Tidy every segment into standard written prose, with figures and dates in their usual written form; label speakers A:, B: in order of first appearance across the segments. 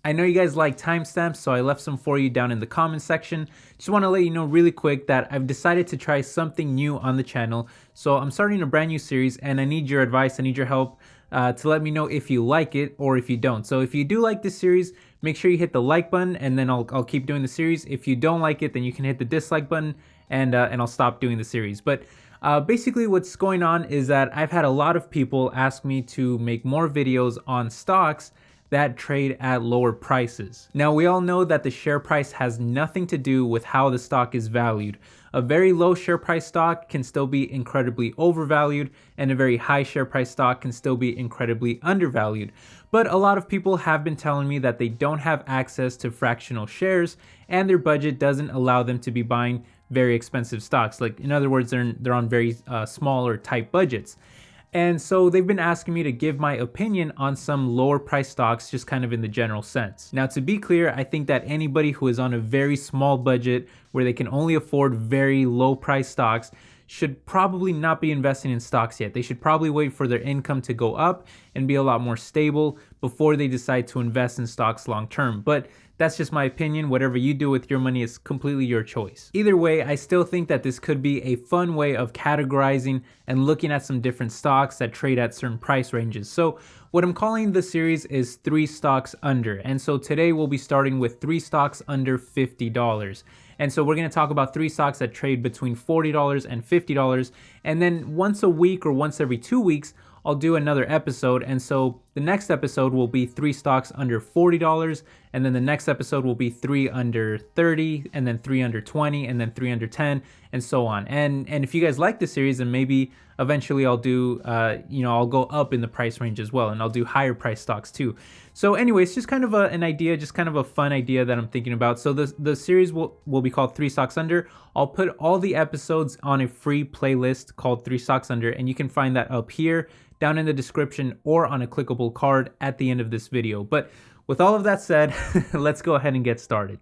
A: I know you guys like timestamps, so I left some for you down in the comment section. Just want to let you know really quick that I've decided to try something new on the channel. So I'm starting a brand new series and I need your advice, I need your help to let me know if you like it or if you don't. So if you do like this series, make sure you hit the like button and then I'll keep doing the series. If you don't like it, then you can hit the dislike button and I'll stop doing the series. But basically what's going on is that I've had a lot of people ask me to make more videos on stocks that trade at lower prices. Now we all know that the share price has nothing to do with how the stock is valued. A very low share price stock can still be incredibly overvalued, and a very high share price stock can still be incredibly undervalued. But a lot of people have been telling me that they don't have access to fractional shares and their budget doesn't allow them to be buying very expensive stocks. Like, in other words, they're on very small or tight budgets. And so they've been asking me to give my opinion on some lower price stocks, just kind of in the general sense. Now, to be clear, I think that anybody who is on a very small budget where they can only afford very low price stocks should probably not be investing in stocks yet. They should probably wait for their income to go up and be a lot more stable before they decide to invest in stocks long term. But that's just my opinion. Whatever you do with your money is completely your choice. Either way, I still think that this could be a fun way of categorizing and looking at some different stocks that trade at certain price ranges. So what I'm calling the series is 3 stocks under. And so today we'll be starting with 3 stocks under $50. And so we're going to talk about 3 stocks that trade between $40 and $50. And then once a week or once every 2 weeks, I'll do another episode. And so the next episode will be 3 stocks under $40. And then the next episode will be 3 under 30, and then 3 under 20, and then 3 under 10, and so on. And if you guys like this series, then maybe eventually I'll do, I'll go up in the price range as well, and I'll do higher price stocks too. So anyways, just kind of an idea, just kind of a fun idea that I'm thinking about. So the series will be called 3 Stocks Under. I'll put all the episodes on a free playlist called 3 Stocks Under, and you can find that up here, down in the description, or on a clickable card at the end of this video. But with all of that said, let's go ahead and get started.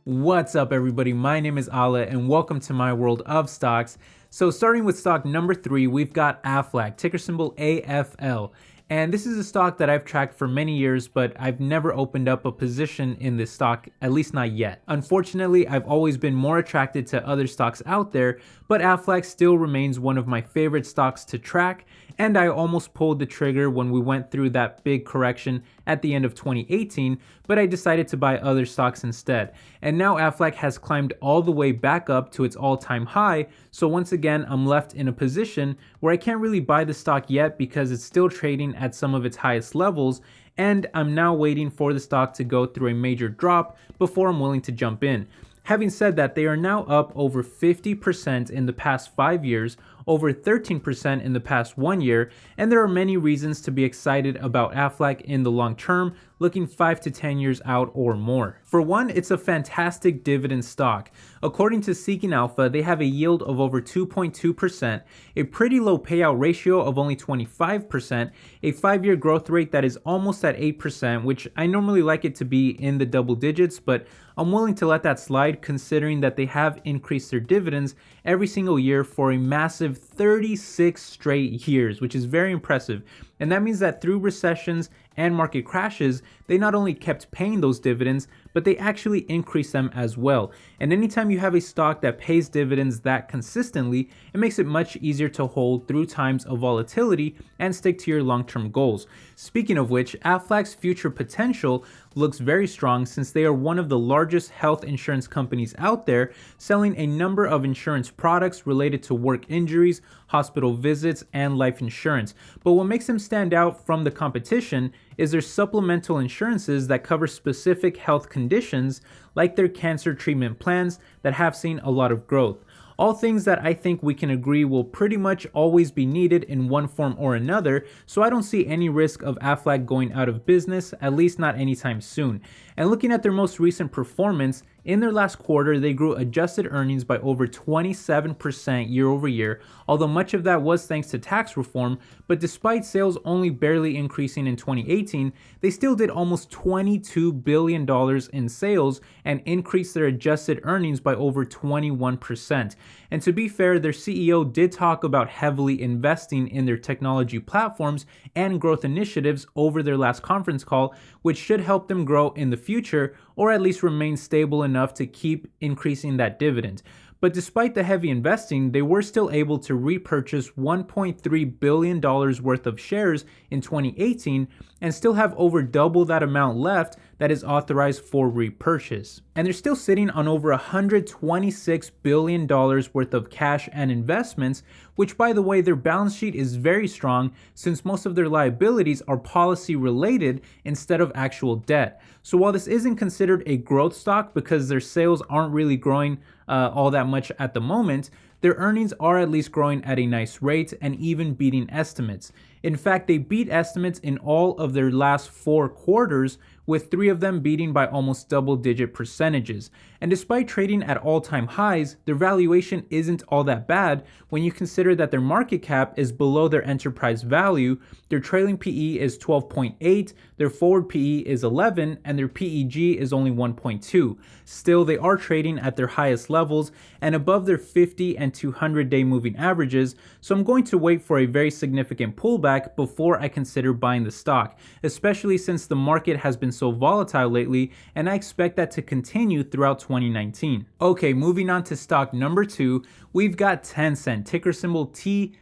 A: What's up, everybody? My name is Ala and welcome to my world of stocks. So starting with stock number 3, we've got Aflac, ticker symbol AFL. And this is a stock that I've tracked for many years, but I've never opened up a position in this stock, at least not yet. Unfortunately, I've always been more attracted to other stocks out there, but Aflac still remains one of my favorite stocks to track, and I almost pulled the trigger when we went through that big correction at the end of 2018, but I decided to buy other stocks instead. And now Aflac has climbed all the way back up to its all-time high, so once again, I'm left in a position where I can't really buy the stock yet because it's still trading at some of its highest levels, and I'm now waiting for the stock to go through a major drop before I'm willing to jump in. Having said that, they are now up over 50% in the past 5 years, over 13% in the past 1 year, and there are many reasons to be excited about Aflac in the long term, looking 5 to 10 years out or more. For one, it's a fantastic dividend stock. According to Seeking Alpha, they have a yield of over 2.2%, a pretty low payout ratio of only 25%, a 5-year growth rate that is almost at 8%, which I normally like it to be in the double digits, but I'm willing to let that slide considering that they have increased their dividends every single year for a massive 36 straight years, which is very impressive. And that means that through recessions and market crashes, they not only kept paying those dividends, but they actually increased them as well. And anytime you have a stock that pays dividends that consistently, it makes it much easier to hold through times of volatility and stick to your long-term goals. Speaking of which, Aflac's future potential looks very strong since they are one of the largest health insurance companies out there, selling a number of insurance products related to work injuries, hospital visits, and life insurance. But what makes them stand out from the competition is their supplemental insurances that cover specific health conditions, like their cancer treatment plans that have seen a lot of growth. All things that I think we can agree will pretty much always be needed in one form or another, so I don't see any risk of Aflac going out of business, at least not anytime soon. And looking at their most recent performance, In their last quarter, they grew adjusted earnings by over 27% year over year, although much of that was thanks to tax reform. But despite sales only barely increasing in 2018, they still did almost $22 billion in sales and increased their adjusted earnings by over 21%. And to be fair, their CEO did talk about heavily investing in their technology platforms and growth initiatives over their last conference call, which should help them grow in the future or at least remain stable enough to keep increasing that dividend. But despite the heavy investing, they were still able to repurchase $1.3 billion worth of shares in 2018 and still have over double that amount left that is authorized for repurchase. And they're still sitting on over $126 billion worth of cash and investments, which, by the way, their balance sheet is very strong since most of their liabilities are policy related instead of actual debt. So while this isn't considered a growth stock because their sales aren't really growing all that much at the moment, their earnings are at least growing at a nice rate and even beating estimates. In fact, they beat estimates in all of their last 4 quarters, with 3 of them beating by almost double-digit percentages. And despite trading at all-time highs, their valuation isn't all that bad when you consider that their market cap is below their enterprise value, their trailing PE is 12.8, their forward PE is 11, and their PEG is only 1.2. Still, they are trading at their highest levels and above their 50 and 200-day moving averages, so I'm going to wait for a very significant pullback before I consider buying the stock, especially since the market has been so volatile lately, and I expect that to continue throughout 2019. Okay, moving on to stock number 2, we've got Tencent, ticker symbol TCEHY.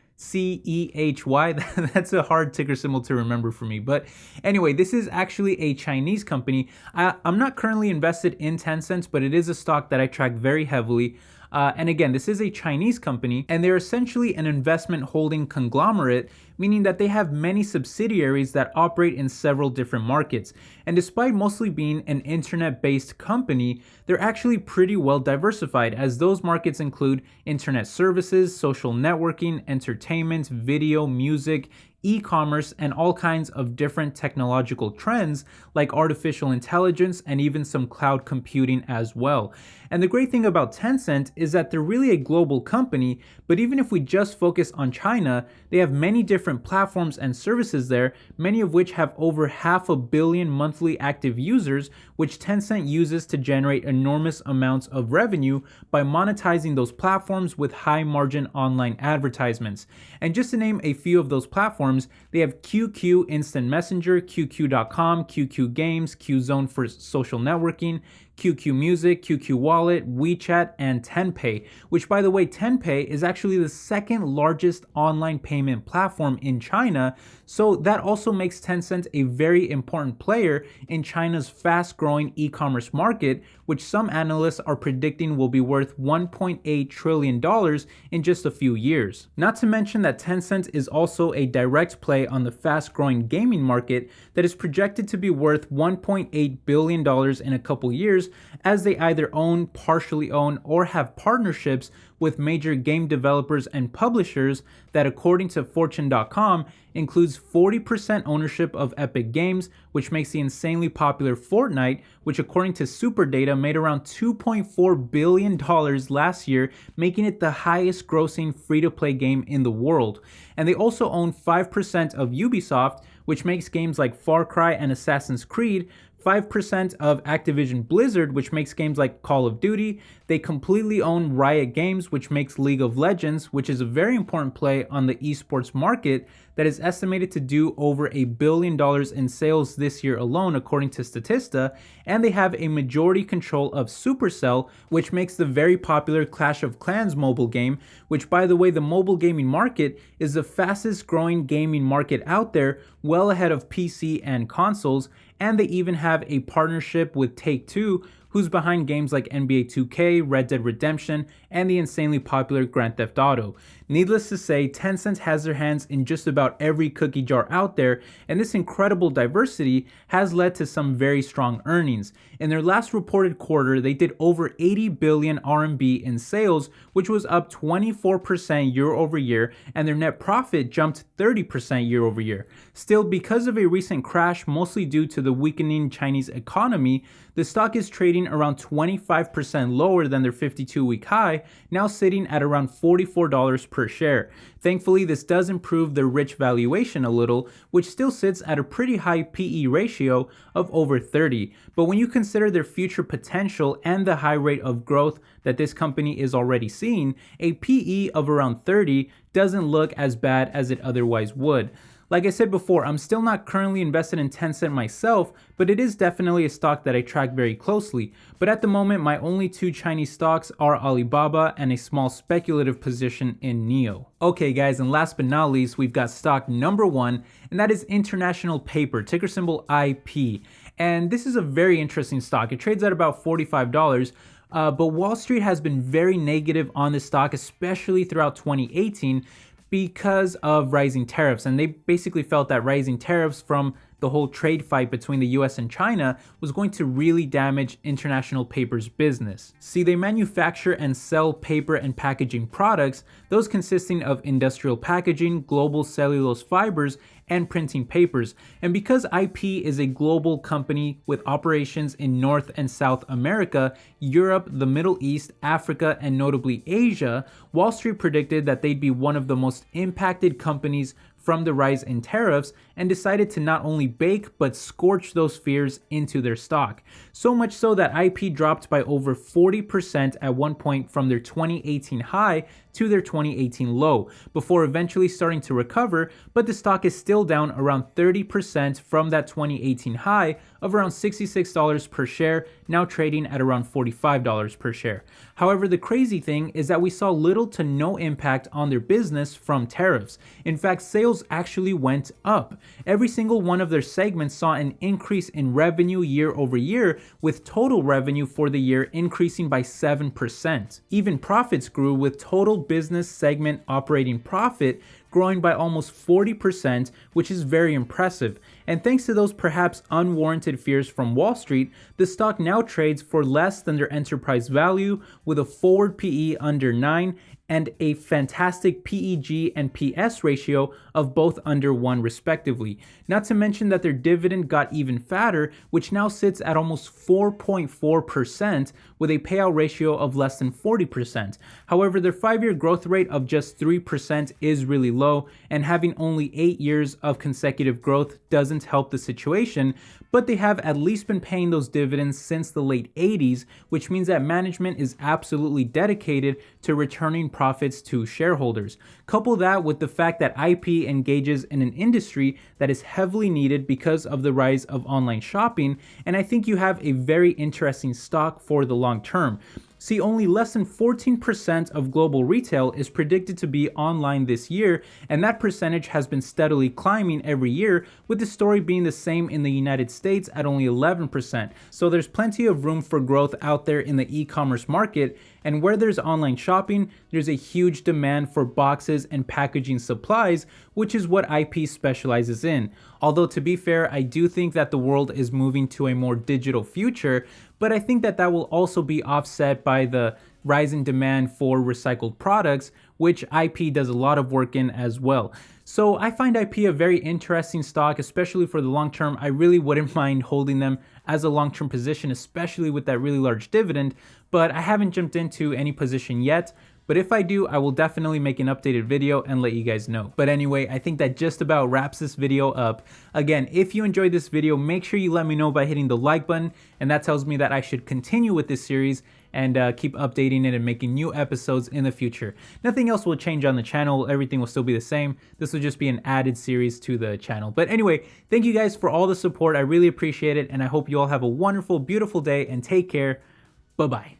A: That's a hard ticker symbol to remember for me. But anyway, this is actually a Chinese company. I'm not currently invested in Tencent, but it is a stock that I track very heavily. And again, this is a Chinese company, and they're essentially an investment holding conglomerate, meaning that they have many subsidiaries that operate in several different markets. And despite mostly being an internet-based company, they're actually pretty well diversified, as those markets include internet services, social networking, entertainment, video, music, e-commerce, and all kinds of different technological trends like artificial intelligence and even some cloud computing as well. And the great thing about Tencent is that they're really a global company, but even if we just focus on China, they have many different platforms and services there, many of which have over 500 million monthly active users, which Tencent uses to generate enormous amounts of revenue by monetizing those platforms with high margin online advertisements. And just to name a few of those platforms, they have QQ Instant Messenger, QQ.com, QQ Games, QZone for social networking, QQ Music, QQ Wallet, WeChat, and Tenpay, which, by the way, Tenpay is actually the second largest online payment platform in China, so that also makes Tencent a very important player in China's fast-growing e-commerce market, which some analysts are predicting will be worth $1.8 trillion in just a few years. Not to mention that Tencent is also a direct play on the fast-growing gaming market that is projected to be worth $1.8 billion in a couple years, as they either own, partially own, or have partnerships with major game developers and publishers that, according to Fortune.com, includes 40% ownership of Epic Games, which makes the insanely popular Fortnite, which according to SuperData made around $2.4 billion last year, making it the highest grossing free-to-play game in the world. And they also own 5% of Ubisoft, which makes games like Far Cry and Assassin's Creed, 5% of Activision Blizzard, which makes games like Call of Duty. They completely own Riot Games, which makes League of Legends, which is a very important play on the esports market that is estimated to do over $1 billion in sales this year alone, according to Statista. And they have a majority control of Supercell, which makes the very popular Clash of Clans mobile game, which, by the way, the mobile gaming market is the fastest growing gaming market out there, well ahead of PC and consoles. And they even have a partnership with Take-Two, who's behind games like NBA 2K, Red Dead Redemption, and the insanely popular Grand Theft Auto. Needless to say, Tencent has their hands in just about every cookie jar out there, and this incredible diversity has led to some very strong earnings. In their last reported quarter, they did over 80 billion RMB in sales, which was up 24% year over year, and their net profit jumped 30% year over year. Still, because of a recent crash, mostly due to the weakening Chinese economy, The stock is trading around 25% lower than their 52-week high, now sitting at around $44 per share. Thankfully, this does improve their rich valuation a little, which still sits at a pretty high PE ratio of over 30. But when you consider their future potential and the high rate of growth that this company is already seeing, a PE of around 30 doesn't look as bad as it otherwise would. Like I said before, I'm still not currently invested in Tencent myself, but it is definitely a stock that I track very closely. But at the moment, my only two Chinese stocks are Alibaba and a small speculative position in NIO. Okay guys, and last but not least, we've got stock number 1, and that is International Paper, ticker symbol IP. And this is a very interesting stock. It trades at about $45. But Wall Street has been very negative on this stock, especially throughout 2018, because of rising tariffs. And they basically felt that rising tariffs from the whole trade fight between the US and China was going to really damage International Paper's business. See, they manufacture and sell paper and packaging products, those consisting of industrial packaging, global cellulose fibers, and printing papers. And because IP is a global company with operations in North and South America, Europe, the Middle East, Africa, and notably Asia, Wall Street predicted that they'd be one of the most impacted companies from the rise in tariffs and decided to not only bake but scorch those fears into their stock. So much so that IP dropped by over 40% at one point from their 2018 high to their 2018 low, before eventually starting to recover, but the stock is still down around 30% from that 2018 high of around $66 per share, now trading at around $45 per share. However, the crazy thing is that we saw little to no impact on their business from tariffs. In fact, sales actually went up. Every single one of their segments saw an increase in revenue year over year, with total revenue for the year increasing by 7%. Even profits grew, with total business segment operating profit growing by almost 40%, which is very impressive. And thanks to those perhaps unwarranted fears from Wall Street, the stock now trades for less than their enterprise value, with a forward PE under 9 and a fantastic PEG and PS ratio of both under 1 respectively. Not to mention that their dividend got even fatter, which now sits at almost 4.4% with a payout ratio of less than 40%. However, their 5-year growth rate of just 3% is really low, and having only 8 years of consecutive growth doesn't help the situation, but they have at least been paying those dividends since the late 80s, which means that management is absolutely dedicated to returning profits to shareholders. Couple that with the fact that IP engages in an industry that is heavily needed because of the rise of online shopping, and I think you have a very interesting stock for the long term. See, only less than 14% of global retail is predicted to be online this year, and that percentage has been steadily climbing every year, with the story being the same in the United States at only 11%. So there's plenty of room for growth out there in the e-commerce market, and where there's online shopping, there's a huge demand for boxes and packaging supplies, which is what IP specializes in. Although to be fair, I do think that the world is moving to a more digital future, but I think that that will also be offset by the rise in demand for recycled products, which IP does a lot of work in as well. So I find IP a very interesting stock, especially for the long term. I really wouldn't mind holding them as a long-term position, especially with that really large dividend, but I haven't jumped into any position yet. But if I do, I will definitely make an updated video and let you guys know. But anyway, I think that just about wraps this video up. Again, if you enjoyed this video, make sure you let me know by hitting the like button, and that tells me that I should continue with this series and keep updating it and making new episodes in the future. Nothing else will change on the channel. Everything will still be the same. This will just be an added series to the channel. But anyway, thank you guys for all the support. I really appreciate it, and I hope you all have a wonderful, beautiful day, and take care. Bye-bye.